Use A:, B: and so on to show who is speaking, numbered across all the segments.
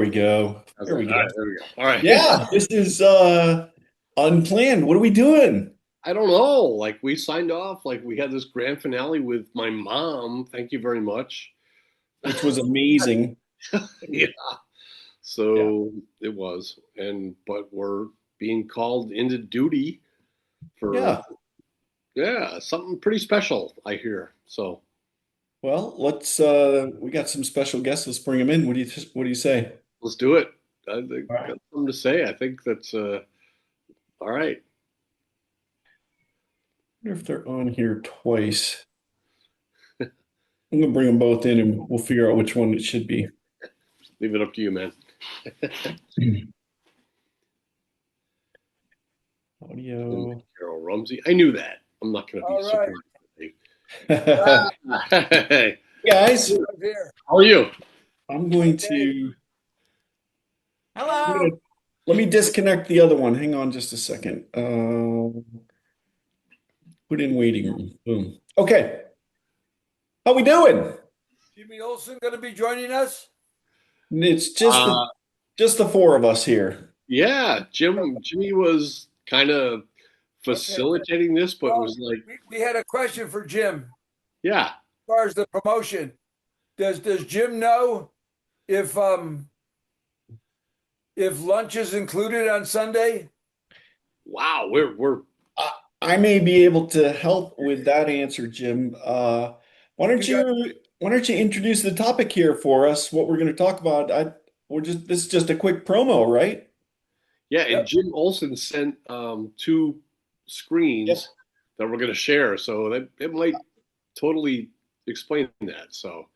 A: we go. There we
B: All
A: go.
B: right, there we go. All right.
A: Yeah, this is unplanned. What are we doing?
B: I don't know. Like we signed off, like we had this grand finale with my mom. Thank you very much.
A: Which was amazing.
B: Yeah.
A: Yeah.
B: So it was. But we're being called into duty for
A: Yeah.
B: something pretty special, I hear. So
A: Well, let's we got some special guests. Let's bring them in. What do you say?
B: let's do it. I think
A: All right.
B: got something to say. I think that's all right.
A: I wonder if they're on here twice. I'm gonna bring them both in and we'll figure out which one it should be.
B: Leave it up to you, man.
A: Audio.
B: Carol Rumsey. I knew that. I'm not gonna be
C: All right.
B: surprised. Hey,
A: Guys,
C: Right here.
B: how are you?
A: I'm going to
D: Hello.
A: let me disconnect the other one. Hang on just a second. Put in waiting room. Boom. Okay. How we doing?
C: Jimmy Olsen going to be joining us?
A: It's just the four of us here.
B: Yeah, Jimmy was kind of facilitating this, but it was like,
C: We had a question for Jim
B: yeah,
C: as far as the promotion. Does Jim know if lunch is included on Sunday?
B: wow, we're
A: I may be able to help with that answer, Jim. Why don't you introduce the topic here for us? What we're going to talk about? This is just a quick promo, right?
B: yeah, and
C: Yep.
B: Jim Olsen sent two screens
A: Yep.
B: that we're going to share, so that it might totally explain that. So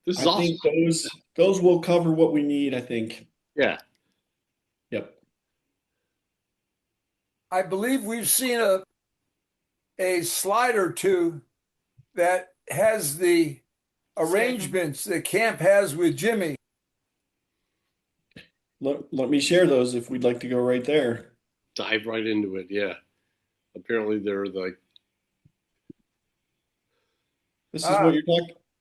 B: this is
A: I
B: awesome.
A: think those will cover what we need, I think.
B: Yeah,
A: Yep.
C: I believe we've seen a slide or two that has the arrangements that camp has with Jimmy.
A: Let me share those if we'd like to go right there.
B: dive right into it. Yeah, apparently they're like,
A: This is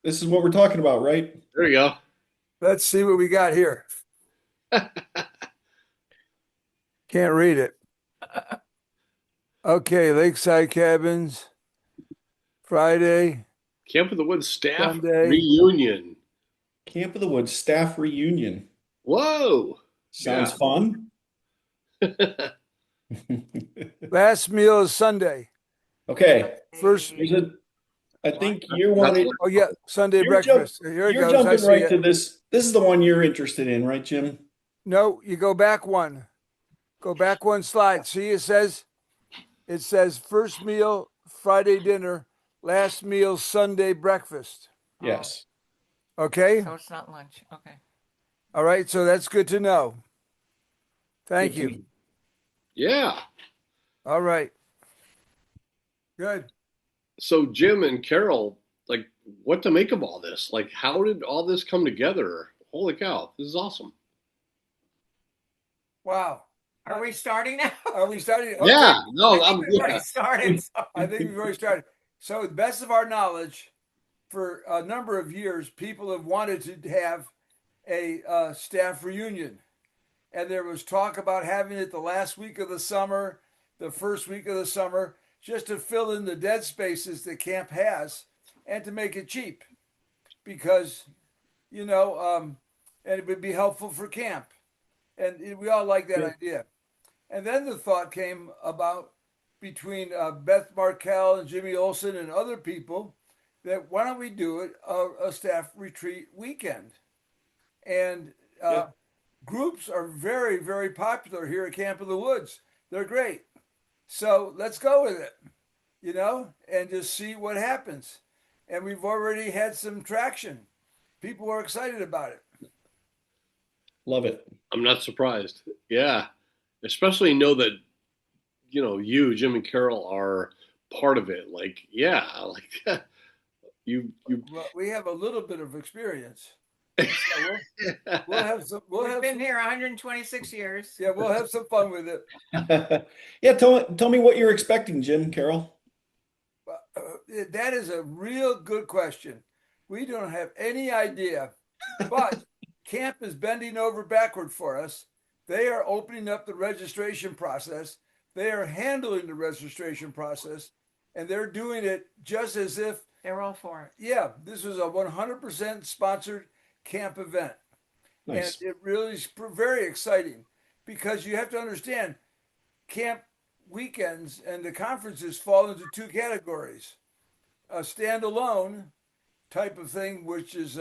A: this is what we're talking about, right?
B: there you go.
C: Let's see what we got here. Can't read it. Okay, Lakeside Cabins, Friday.
B: Camp of the Woods staff
C: Sunday.
B: reunion.
A: Camp of the Woods staff reunion.
B: Whoa.
A: Sounds
B: Yeah.
A: fun.
C: Last meal is Sunday.
A: Okay.
C: First,
A: I think you wanted.
C: oh yeah, Sunday
A: You're
C: breakfast. Here it
A: You're
C: goes. I
A: jumping
C: see
A: right
C: it.
A: to this. This is the one you're interested in, right, Jim?
C: No, you go back one. Go back one slide. See, it says first meal Friday dinner, last meal Sunday breakfast.
A: Yes.
C: Okay.
D: So it's not lunch. Okay.
C: All right. So that's good to know. Thank
A: Good to
C: you.
B: Yeah.
C: All right. Good.
B: So Jim and Carol, like, what to make of all this? Like, how did all this come together? Holy cow, this is awesome.
C: Wow.
D: Are we starting now?
C: Are we starting? Okay.
B: Yeah. No,
D: I
B: I'm
D: think we've already started.
C: I think we've already started. So, the best of our knowledge, for a number of years, people have wanted to have a staff reunion. And there was talk about having it the last week of the summer, the first week of the summer, just to fill in the dead spaces that camp has and to make it cheap because, and it would be helpful for camp. And we all like that idea. And then the thought came about between Beth Markell and Jimmy Olsen and other people that why don't we do it a staff retreat weekend? And groups are very, very popular here at Camp of the Woods. They're great. So let's go with it, and just see what happens. And we've already had some traction. People are excited about it.
A: Love it.
B: I'm not surprised. Yeah. Especially know that, you, Jim and Carol are part of it. Like, yeah, like you
C: Well, we have a little bit of experience. So we'll have some.
D: We've been here 126 years.
C: Yeah, we'll have some fun with it.
A: Yeah, tell me what you're expecting, Jim, Carol.
C: That is a real good question. We don't have any idea, but camp is bending over backward for us. They are opening up the registration process. They are handling the registration process, and they're doing it just as if,
D: They're all for it.
C: yeah, this was a 100% sponsored camp event. And
A: Nice.
C: it really is very exciting because you have to understand camp weekends and the conferences fall into two categories: a standalone type of thing, which is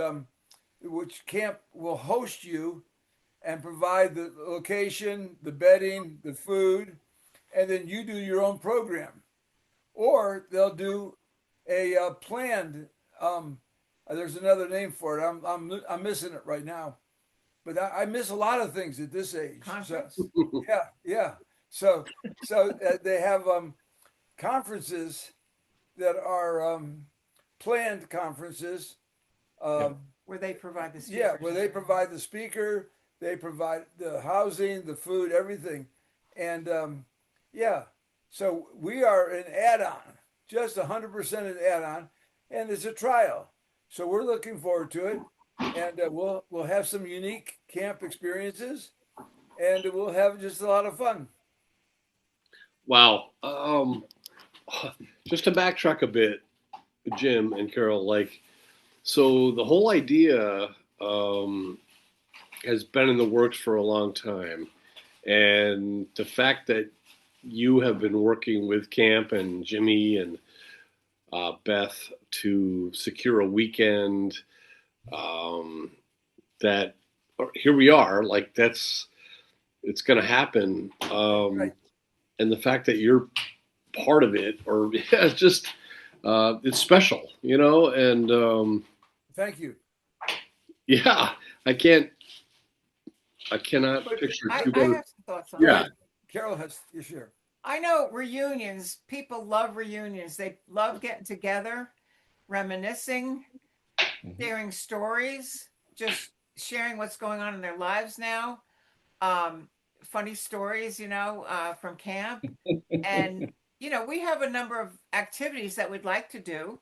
C: which camp will host you and provide the location, the bedding, the food, and then you do your own program. Or they'll do a planned. There's another name for it. I'm missing it right now, but I miss a lot of things at this age.
D: Conference?
C: So, yeah. So they have conferences that are planned conferences.
D: Where they provide the
C: Yeah,
D: speakers.
C: where they provide the speaker, they provide the housing, the food, everything, and yeah. So we are an add-on, just 100% an add-on, and it's a trial. So we're looking forward to it, and we'll have some unique camp experiences, and we'll have just a lot of fun.
B: Wow. Just to backtrack a bit, Jim and Carol, like, so the whole idea has been in the works for a long time. And the fact that you have been working with Camp and Jimmy and Beth to secure a weekend that here we are, like it's going to happen.
C: Right.
B: And the fact that you're part of it, or it's just, it's special, and
C: Thank you.
B: yeah, I cannot picture
D: I
B: two
D: have
B: better.
D: some thoughts on
B: Yeah.
D: that.
C: Carol has your share.
D: I know reunions, people love reunions. They love getting together, reminiscing, sharing stories, just sharing what's going on in their lives now. Funny stories, from camp. And, we have a number of activities that we'd like to do.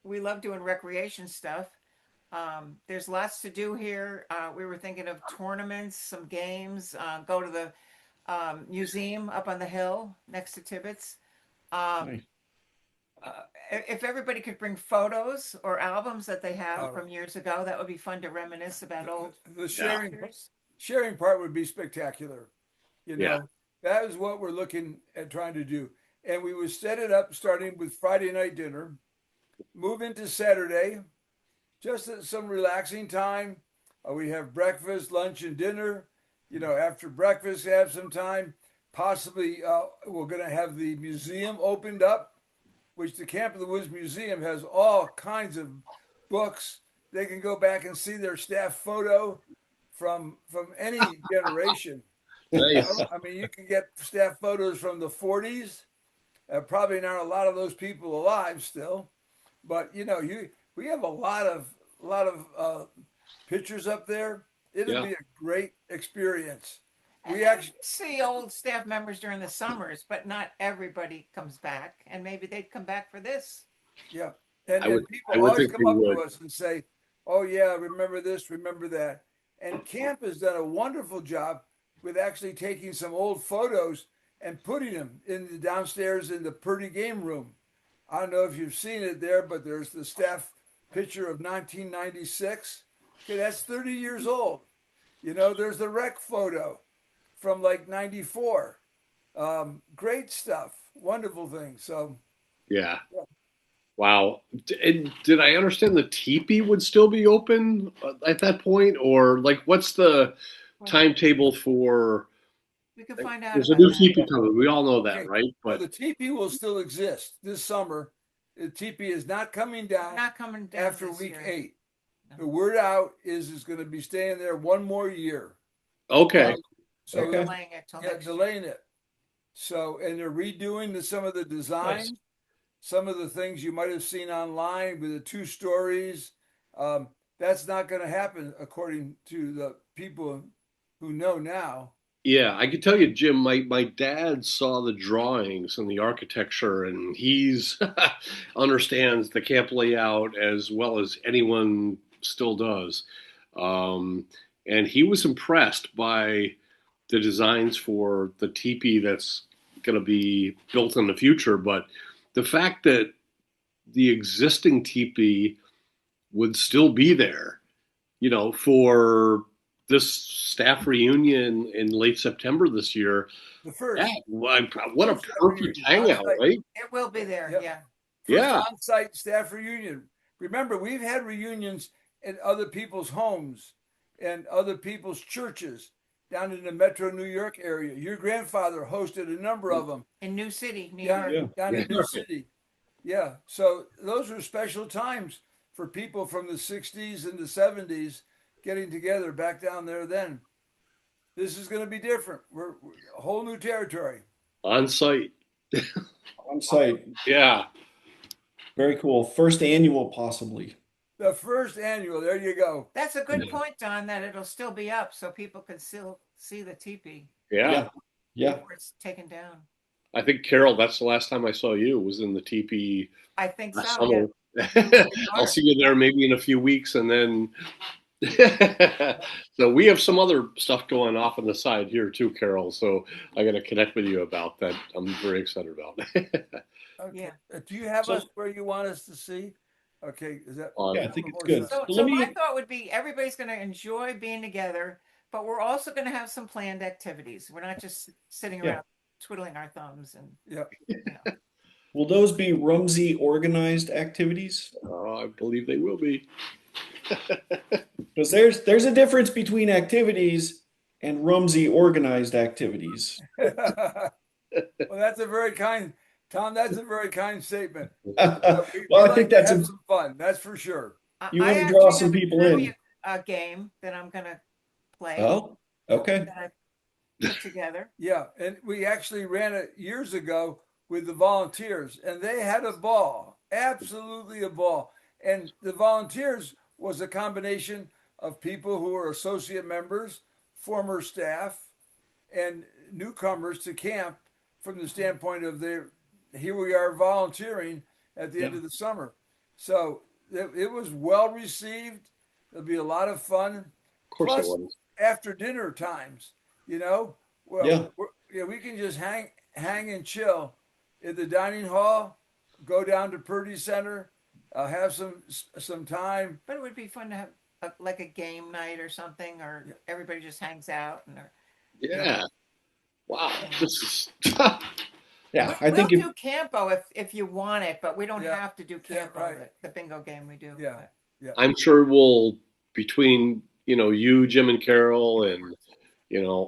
D: We love doing recreation stuff. There's lots to do here. We were thinking of tournaments, some games, go to the museum up on the hill next to Tibbetts.
A: Nice.
D: If everybody could bring photos or albums that they have
C: Oh.
D: from years ago, that would be fun to reminisce about old
C: The sharing
D: pictures.
C: sharing part would be spectacular.
B: Yeah.
C: That is what we're looking at trying to do. And we would set it up starting with Friday night dinner, move into Saturday, just some relaxing time. We have breakfast, lunch, and dinner. After breakfast, have some time. Possibly, we're going to have the museum opened up, which the Camp of the Woods Museum has all kinds of books. They can go back and see their staff photo from any generation.
B: Nice.
C: I mean, you can get staff photos from the 40s. Probably not a lot of those people alive still, but we have a lot of pictures up there. It'll
B: Yeah.
C: be a great experience. We
D: And
C: actually,
D: see old staff members during the summers, but not everybody comes back. And maybe they'd come back for this.
C: yeah, and,
B: I would-
C: and people
B: I would
C: always
B: think
C: come
B: we
C: up
B: would.
C: to us and say, "Oh yeah, remember this, remember that." And Camp has done a wonderful job with actually taking some old photos and putting them in the downstairs in the Purdy game room. I don't know if you've seen it there, but there's the staff picture of 1996. Okay, that's 30 years old. There's the rec photo from like 94. Great stuff, wonderful thing. So
B: Yeah. Wow. And did I understand the teepee would still be open at that point, or like what's the timetable for?
D: We could find out
B: There's a
D: about
B: new
D: that.
B: teepee coming. We all know that,
C: Okay.
B: right?
C: well,
B: But
C: the teepee will still exist this summer. The teepee is not coming down
D: Not coming down
C: after
D: this
C: week
D: year.
C: 8.
D: No.
C: The word out is it's going to be staying there one more year.
B: okay.
C: So
A: Okay.
D: Delaying it till
C: yeah,
D: next year.
C: delaying it. So, and they're redoing some of the design,
A: Nice.
C: some of the things you might have seen online with the 2 stories. That's not going to happen according to the people who know now.
B: Yeah, I can tell you, Jim, my dad saw the drawings and the architecture, and he's understands the camp layout as well as anyone still does. and he was impressed by the designs for the teepee that's going to be built in the future. But the fact that the existing teepee would still be there, for this staff reunion in late September this year.
C: The first.
B: Yeah, what a
C: First staff
B: perfect
C: reunion,
B: hangout,
C: on-site.
B: right?
D: It will be there.
C: Yep.
D: Yeah.
C: First
B: Yeah.
C: on-site staff reunion. Remember, we've had reunions in other people's homes and other people's churches down in the Metro New York area. Your grandfather hosted a number of them.
D: In New City, New
C: Yeah,
D: York.
C: down in
B: Yeah.
C: New City. Yeah, so those were special times for people from the 60s and the 70s getting together back down there then. This is going to be different. We're a whole new territory.
B: On site.
A: On site.
B: Yeah.
A: Very cool. First annual, possibly.
C: The first annual, there you go.
D: That's a good point, Don, that it'll still be up so people can still see the teepee
B: Yeah.
A: Yeah.
D: before it's taken down.
B: I think, Carol, that's the last time I saw you was in the teepee
D: I think so.
B: last
D: Yeah.
B: summer. I'll see you there maybe in a few weeks, and then so we have some other stuff going off on the side here too, Carol. So I got to connect with you about that. I'm very excited about.
C: Okay. Do you have
A: So-
C: us where you want us to see? Okay, is that?
B: On-
A: Yeah, I think it's good.
D: So,
A: Let
D: so
A: me-
D: my thought would be everybody's going to enjoy being together, but we're also going to have some planned activities. We're not just sitting
A: Yeah.
D: around twiddling our thumbs and
C: Yeah.
A: Will those be Rumsey organized activities?
B: I believe they will be.
A: Because there's a difference between activities and Rumsey organized activities.
C: Well, that's a very kind, Tom. That's a very kind statement.
A: Well,
C: We
A: I
C: like
A: think
C: to
A: that's
C: have
A: a,
C: some fun. That's for sure.
A: You
D: I
A: wanna draw
D: actually
A: some
D: have a
A: people in.
D: trivia, game that I'm going to play
A: oh, okay.
D: that I put together.
C: Yeah, and we actually ran it years ago with the volunteers, and they had a ball, absolutely a ball. And the volunteers was a combination of people who were associate members, former staff, and newcomers to camp from the standpoint of here we are volunteering at the end of the summer. So it was well received. There'll be a lot of fun.
B: Of course
C: Plus,
B: it was.
C: after dinner times, well,
A: Yeah.
C: we can just hang and chill in the dining hall, go down to Purdy Center, have some time.
D: But it would be fun to have like a game night or something, or everybody just hangs out.
B: Yeah. Wow. This is.
A: Yeah, I
D: We'll
A: think
D: do Campo if you want it, but we don't
C: Yeah.
D: have to do
C: Yeah,
D: Campo,
C: right.
D: the bingo game we do.
C: Yeah.
B: I'm sure we'll between you, Jim, and Carol, and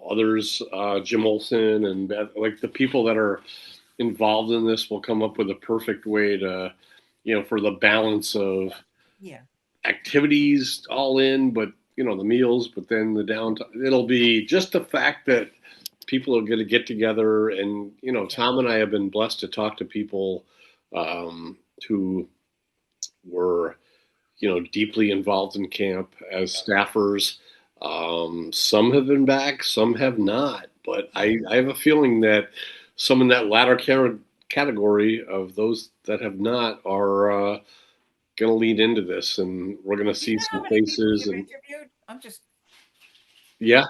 B: others, Jim Olson and Beth, like the people that are involved in this, will come up with a perfect way to, for the balance of
D: Yeah.
B: activities all in, but the meals, but then the downtime. It'll be just the fact that people are going to get together, and Tom and I have been blessed to talk to people who were deeply involved in camp as staffers. Some have been back, some have not, but I have a feeling that some in that latter category of those that have not are going to lead into this, and we're going to see
D: You know how
B: some
D: many people
B: faces.
D: you've
B: And
D: interviewed? I'm just
B: yeah,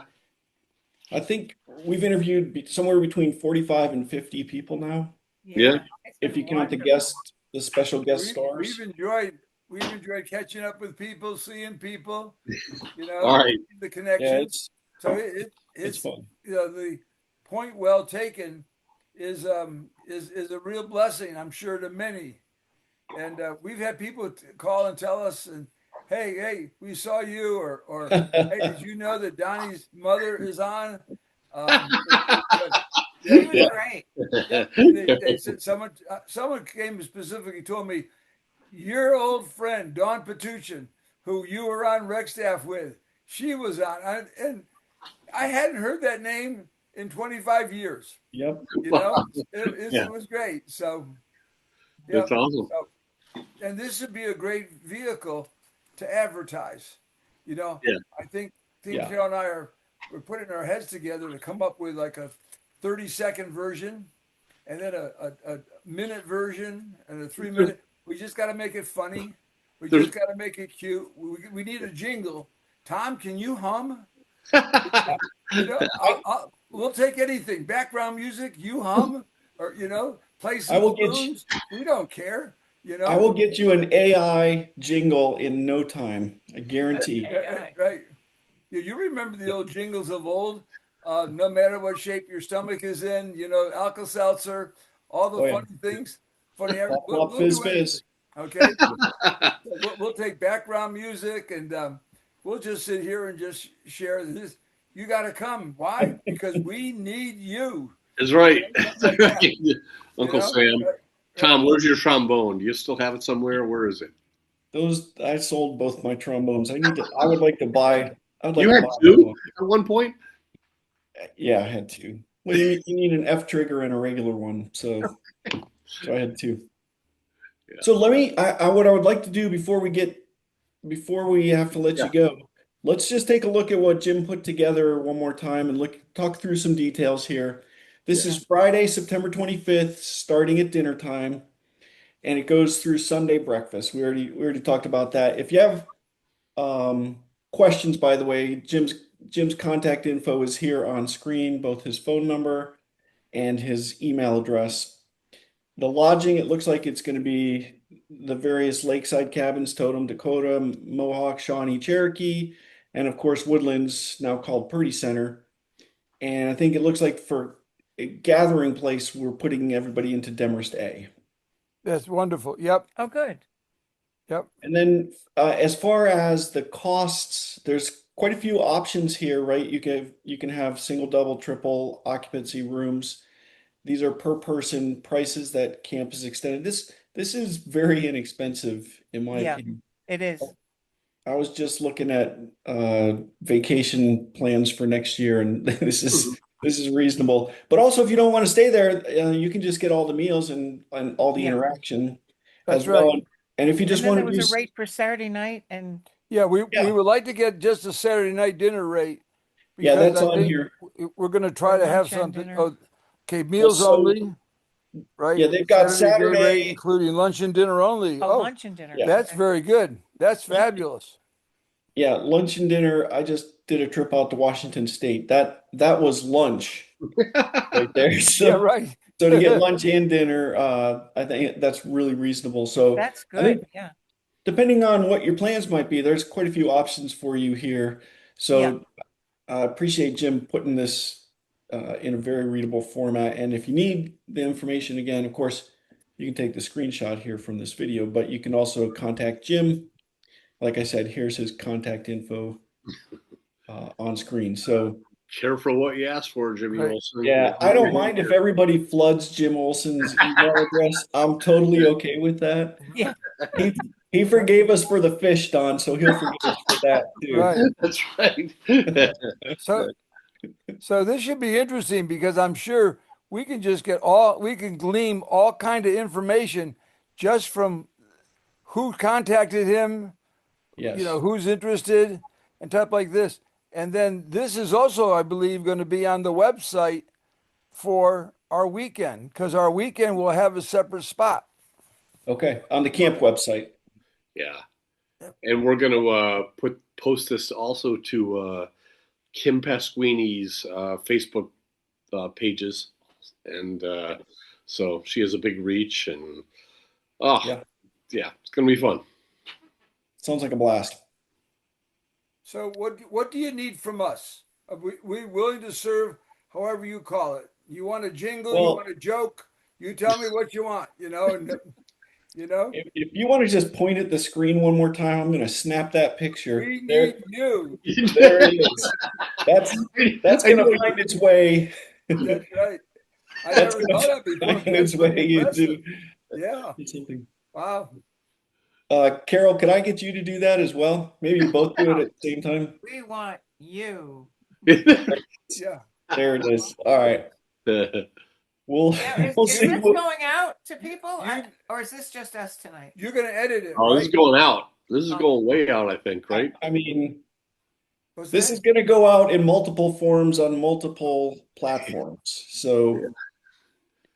A: I think we've interviewed somewhere between 45 and 50 people now.
B: Yeah.
D: It's
A: If
D: been
A: you count
D: wonderful.
A: the special guest stars.
C: We've enjoyed catching up with people, seeing people,
B: all right.
C: the
A: Yeah,
C: connections. So
A: it's
C: it's
A: fun.
C: the point well taken is a real blessing, I'm sure, to many. And we've had people call and tell us, and hey, we saw you, or hey, did you know that Donnie's mother is on?
D: He was great.
C: They said someone came and specifically told me, your old friend Dawn Patuchin, who you were on rec staff with, she was on, and I hadn't heard that name in 25 years.
A: Yep.
C: It was great. So,
B: That's awesome.
C: and this would be a great vehicle to advertise.
B: Yeah.
C: I think
A: Yeah.
C: Carol and I we're putting our heads together to come up with like a 30-second version, and then a minute version, and a 3-minute. We just got to make it funny. We just got to make it cute. We need a jingle Tom, can you hum? We'll take anything. Background music, you hum, or play
A: I
C: some
A: will get you,
C: tunes. We don't care.
A: I will get you an AI jingle in no time. I guarantee.
C: Right, right. Yeah, you remember the old jingles of old? No matter what shape your stomach is in, Alka-Seltzer, all the
A: Oh yeah.
C: funny things. Funny,
A: Flop,
C: we'll,
A: flop,
C: we'll
A: fizz,
C: do anything.
A: fizz.
C: Okay, we'll take background music and we'll just sit here and just share this. You got to come. Why? Because we need you.
B: That's right.
C: Something like that.
B: Uncle Sam.
C: Right,
B: Tom,
C: right.
B: where's your trombone? Do you still have it somewhere? Where is it?
A: Those I sold both my trombones. I would like to buy. I would like
B: You
A: to
B: had
A: buy
B: two
A: one.
B: at one point?
A: Yeah, I had two. Well, you need an F trigger and a regular one, so I had two.
B: Yeah.
A: So let me. What I would like to do before we have to let
B: Yeah.
A: you go, let's just take a look at what Jim put together one more time and talk through some details here. This
B: Yeah.
A: is Friday, September 25th, starting at dinner time, and it goes through Sunday breakfast. We already talked about that. If you have questions, by the way, Jim's contact info is here on screen, both his phone number and his email address. The lodging, it looks like it's going to be the various lakeside cabins, Totem, Dakota, Mohawk, Shawnee, Cherokee, and of course Woodlands, now called Purdy Center. And I think it looks like for a gathering place, we're putting everybody into Demarest A.
C: That's wonderful. Yep,
D: Oh, good.
C: yep.
A: And then as far as the costs, there's quite a few options here, right? You can have single, double, triple occupancy rooms. These are per person prices that camp has extended. This is very inexpensive in my
D: Yeah.
A: opinion.
D: It is.
A: I was just looking at vacation plans for next year, and this is reasonable. But also, if you don't want to stay there, you can just get all the meals and all the
D: Yeah.
A: interaction
C: That's
A: as well.
C: right.
A: And if you
D: And
A: just
D: then
A: want
D: there
A: to
D: was
A: do,
D: a rate for Saturday night and
C: Yeah, we
A: yeah,
C: would like to get just a Saturday night dinner rate
A: yeah,
C: because
A: that's
C: I
A: on
C: think
A: here.
C: we're going to try
D: or
C: to have
D: lunch and
C: something.
D: dinner.
C: Oh, okay,
A: Well,
C: meals
A: so
C: only, right?
A: yeah, they've got
C: Saturday day rate,
A: Saturday.
C: including lunch and dinner only.
D: Oh,
C: Oh,
D: lunch and dinner.
A: Yeah,
C: that's
D: Okay.
C: very good. That's fabulous.
A: yeah, lunch and dinner. I just did a trip out to Washington State. That was lunch right there.
C: Yeah,
A: So
C: right.
A: so to get lunch and dinner, I think that's really reasonable. So
D: That's
A: I
D: good.
A: think
D: Yeah.
A: depending on what your plans might be, there's quite a few options for you here.
D: Yeah.
A: So I appreciate Jim putting this in a very readable format. And if you need the information again, of course, you can take the screenshot here from this video, but you can also contact Jim. Like I said, here's his contact info on screen. So
B: Careful what you ask for, Jimmy
C: Right.
B: Olsen.
A: yeah, I don't mind if everybody floods Jim Olson's email address. I'm totally okay with that.
D: Yeah.
A: He he forgave us for the fish, Don, so he'll forgive us for that too.
C: Right.
B: That's right.
C: So this should be interesting because I'm sure we can glean all kind of information just from who contacted him,
A: Yes.
C: who's interested and type like this. And then this is also, I believe, going to be on the website for our weekend because our weekend will have a separate spot.
A: Okay. On the camp website.
B: Yeah. And we're going to post this also to Kim Pasquini's Facebook pages. And so she has a big reach. And
A: Yeah.
B: yeah, it's going to be fun.
A: Sounds like a blast.
C: So what do you need from us? Are we willing to serve however you call it? You want a jingle? You
A: Well,
C: want a joke? You tell me what you want, and
A: if you want to just point at the screen one more time, I'm going to snap that picture.
C: we
A: There,
C: need you.
A: there it is. That's going to find its way.
C: That's right. I
A: That's
C: never
A: going
C: thought of
A: to
C: it before.
A: find
C: That's
A: its way
C: pretty impressive.
A: into
C: Yeah.
A: something.
C: Wow.
A: Carol, could I get you to do that as well? Maybe you both do it at the same time.
D: We want you.
C: Yeah.
A: There it is. All right. We'll
D: Now,
A: we'll
D: is
A: see.
D: this going out to people,
C: You-
D: or is this just us tonight?
C: You're gonna edit it,
B: Oh, this is
C: right?
B: going out. This is going way out, I think, right?
A: I mean,
C: What's
A: this
C: that?
A: is going to go out in multiple forms on multiple platforms. So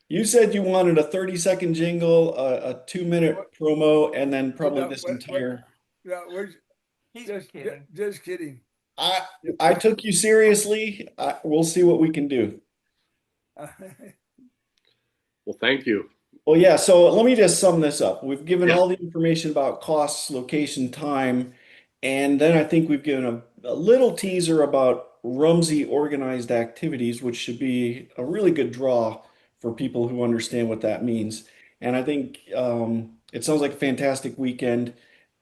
A: you said you wanted a 30-second jingle, a 2-minute promo, and then probably
C: no,
A: this
C: what-
A: entire.
C: Yeah,
D: He's
C: Just
D: kidding.
C: just kidding.
A: I took you seriously. We'll see what we can do.
B: Well, thank you.
A: Well, yeah, so let me just sum this up. We've given
B: Yeah.
A: all the information about costs, location, time, and then I think we've given a little teaser about Rumsey organized activities, which should be a really good draw for people who understand what that means. And I think it sounds like a fantastic weekend.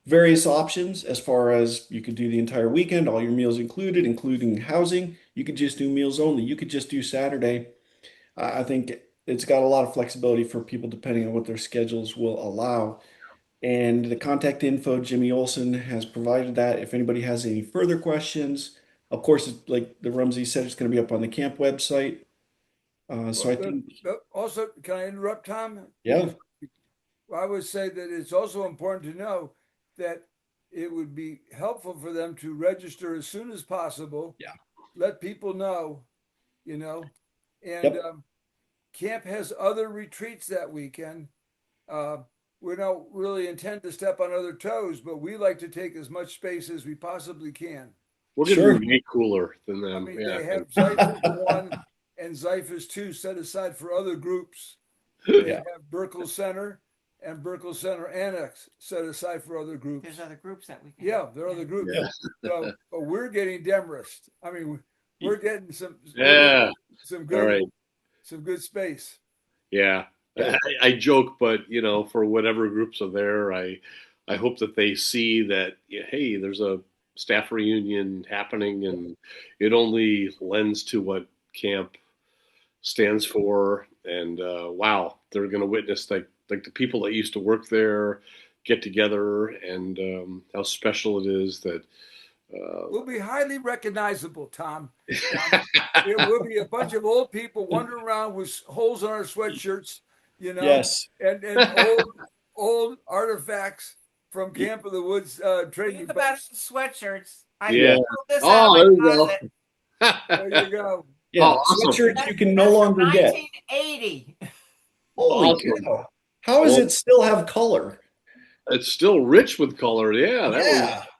A: Various options as far as you could do the entire weekend, all your meals included, including housing. You could just do meals only. You could just do Saturday. I think it's got a lot of flexibility for people depending on what their schedules will allow. And the contact info, Jimmy Olsen has provided that. If anybody has any further questions, of course, it's like the Rumsey said, it's going to be up on the camp website. So I think,
C: Also, can I interrupt, Tom?
A: yeah,
C: I would say that it's also important to know that it would be helpful for them to register as soon as possible.
A: Yeah.
C: Let people know, you know, and
A: Yep.
C: camp has other retreats that weekend. We don't really intend to step on other toes, but we like to take as much space as we possibly can.
B: We're going
A: Sure.
B: to be way cooler than
C: I
B: them.
C: mean,
B: Yeah.
C: they have Zyphus 1 and Zyphus 2 set aside for other groups. They
A: Yeah.
C: have Burkle Center and Burkle Center Annex set aside for other groups.
D: There's other groups that we can.
C: Yeah, there are other groups.
B: Yeah.
C: So, but we're getting Demarest. I mean, we're getting some
B: Yeah.
C: some
B: All
C: good
B: right.
C: some good space.
B: Yeah.
A: Yeah.
B: I joke, but for whatever groups are there, I hope that they see that, hey, there's a staff reunion happening, and it only lends to what camp stands for. And wow, they're going to witness like the people that used to work there get together, and how special it is that.
C: We'll be highly recognizable, Tom. It will be a bunch of old people wandering around with holes in our sweatshirts,
A: Yes.
C: and old artifacts from Camp of the Woods training.
D: Talk about sweatshirts. I
B: Yeah.
D: pulled this
B: Oh,
D: out
B: there
D: of
B: you
D: my
B: go.
D: closet.
C: There you go.
A: Yeah.
B: Oh, awesome.
A: Sweatshirts you can no
D: That's from
A: longer get.
D: 1980.
A: Holy
B: Awesome.
A: cow. How does
B: Well,
A: it still have color?
B: it's still rich with color. Yeah,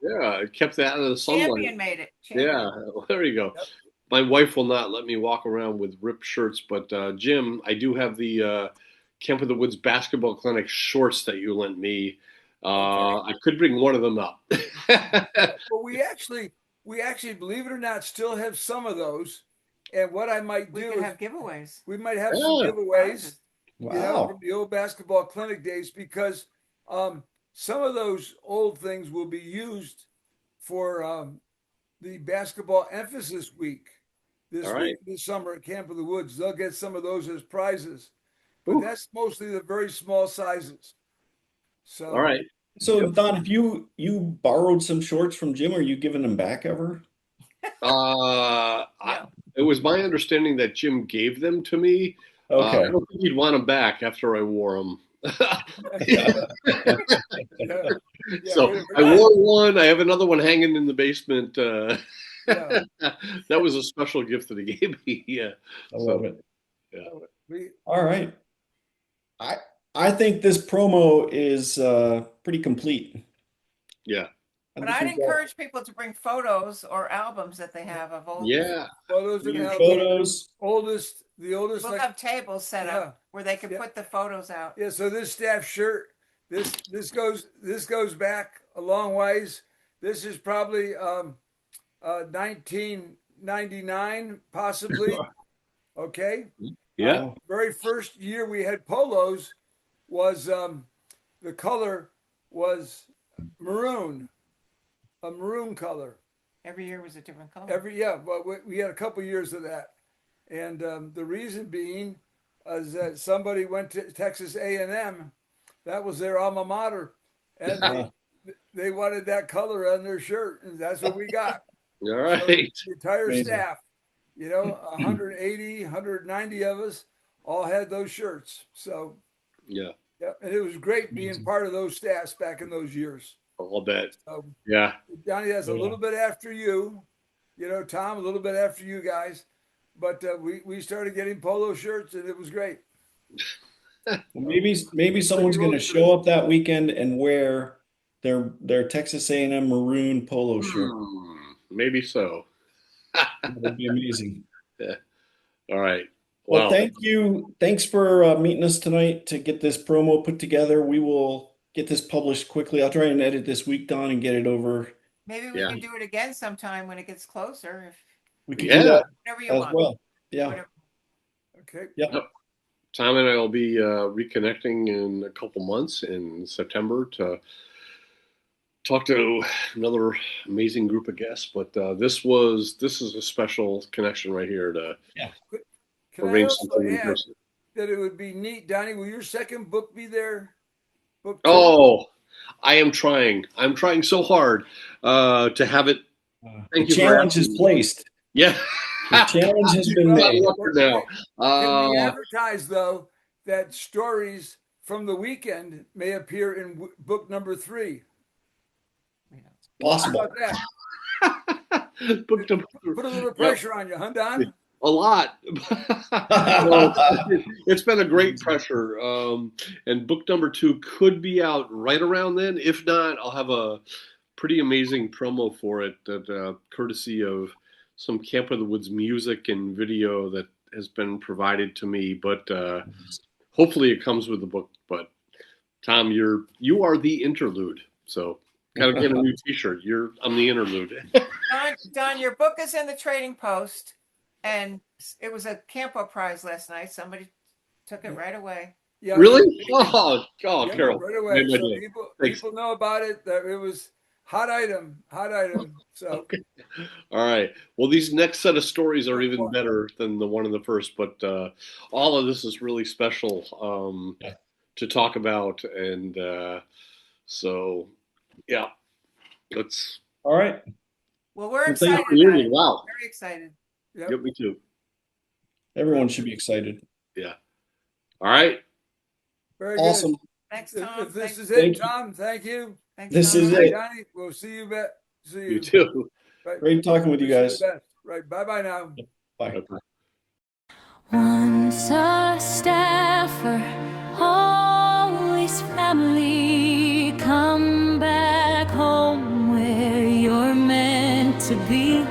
A: Yeah.
B: it kept that out of the sunlight.
D: Champion made it. Champion.
B: Yeah, there you go.
C: Yep.
B: My wife will not let me walk around with ripped shirts, but Jim, I do have the Camp of the Woods basketball clinic shorts that you lent me. I could bring one of them up.
C: But we actually, believe it or not, still have some of those. And what I might
D: We
C: do
D: could
C: is
D: have giveaways.
C: we might have some
B: Yeah.
C: giveaways,
A: Wow.
C: from the old basketball clinic days, because some of those old things will be used for the basketball emphasis week
B: All right.
C: this summer at Camp of the Woods. They'll get some of those as prizes, but
B: Ooh.
C: that's mostly the very small sizes. So
B: All right.
A: So
B: Yep.
A: Don, if you borrowed some shorts from Jim, are you giving them back ever?
B: It was my understanding that Jim gave them to me. I
A: Okay.
B: don't think he'd want them back after I wore them.
C: yeah,
B: So
C: we're
B: I
C: not-
B: wore one. I have another one hanging in the basement.
C: yeah.
B: That was a special gift that he gave me. Yeah.
A: I love it.
C: We,
A: All right. I think this promo is pretty complete.
B: Yeah.
D: But
A: think
D: I'd
A: we've got
D: encourage people to bring photos or albums that they have of old.
B: Yeah.
C: photos and albums.
A: photos.
C: The oldest,
D: We'll
C: like,
D: have tables set
C: Yeah.
D: up where they can
C: Yeah.
D: put the photos out.
C: yeah. So this staff shirt, this goes back a long ways. This is probably 1999, possibly. Okay.
B: Yeah.
A: Wow.
C: Very first year we had polos was the color was maroon, a maroon color.
D: Every year was a different color.
C: But we had a couple years of that, and the reason being is that somebody went to Texas A&M, that was their alma mater, and they wanted that color on their shirt, and that's what we got.
B: All
C: So
B: right.
C: the entire
A: Amazing.
C: staff, 180, 190 of us all had those shirts. So
B: Yeah.
C: yeah, and it was great being
A: Amazing.
C: part of those staffs back in those years.
B: I'll bet.
C: So
B: Yeah.
C: Johnny, that's a
A: Yeah.
C: little bit after you, Tom, a little bit after you guys, but we started getting polo shirts and it was great.
A: Maybe someone's going to show up that weekend and wear their Texas A&M maroon polo shirt.
B: Maybe so.
A: That would be amazing.
B: All right.
A: Well,
B: Well,
A: thank you. Thanks for meeting us tonight to get this promo put together. We will get this published quickly. I'll try and edit this week, Don, and get it over.
D: Maybe we
B: Yeah.
D: can do it again sometime when it gets closer. If
A: We could
B: Yeah.
A: do that
D: whatever you
A: as
D: want.
A: well. Yeah.
D: Whatever.
C: Okay.
B: Tom and I will be reconnecting in a couple months in September to talk to another amazing group of guests. But this is a special connection right here to
C: Can I
B: arrange
C: also
B: something in
C: add
B: person.
C: that it would be neat, Donnie? Will your second book be there? Book 2?
B: Oh, I am trying. I'm trying so hard to have it.
A: The
B: Thank you for
A: challenge is
B: asking.
A: placed.
B: Yeah.
A: The challenge has been
C: Well,
A: made.
B: Now.
C: Can we advertise, though, that stories from the weekend may appear in book number 3? How
A: Possible.
C: about that?
B: Book number
C: Put a little pressure on you, huh, Don?
B: a lot. Well, it's been a great pressure. And book number 2 could be out right around then. If not, I'll have a pretty amazing promo for it that courtesy of some Camp of the Woods music and video that has been provided to me. But hopefully it comes with the book. But Tom, you are the interlude. So gotta get a new t-shirt. I'm the interlude.
D: Don, your book is in the Trading Post, and it was a Campo Prize last night. Somebody took it right away.
C: Yeah.
B: Really? Oh,
C: Yeah,
B: Carol.
C: right away.
B: made my
C: So
B: day. Thanks.
C: people know about it. That it was hot item. So
B: Okay. All right. Well, these next set of stories are even better than the one in the first, but all of this is really special to talk about. And so, yeah, let's.
A: All right.
D: Well, we're
A: Well,
D: excited
A: thank
D: about it.
B: Wow.
D: Very excited.
C: yep.
B: Get me too.
A: Everyone should be excited.
B: All right.
C: Very
A: Awesome.
C: good.
D: Thanks,
C: If
D: Tom.
C: this
D: Thanks,
C: is
A: Thank
C: it,
A: you.
C: Tom, thank you.
D: thanks,
A: This
D: Tom.
A: is
C: Hey,
A: it.
C: Donnie, we'll see you back. See you.
B: You too.
C: Right.
A: Great talking with you
C: Wish
A: guys.
C: the best. Right. Bye now.
A: Bye.
B: Okay.
E: Once a staffer, always family. Come back home where you're meant to be.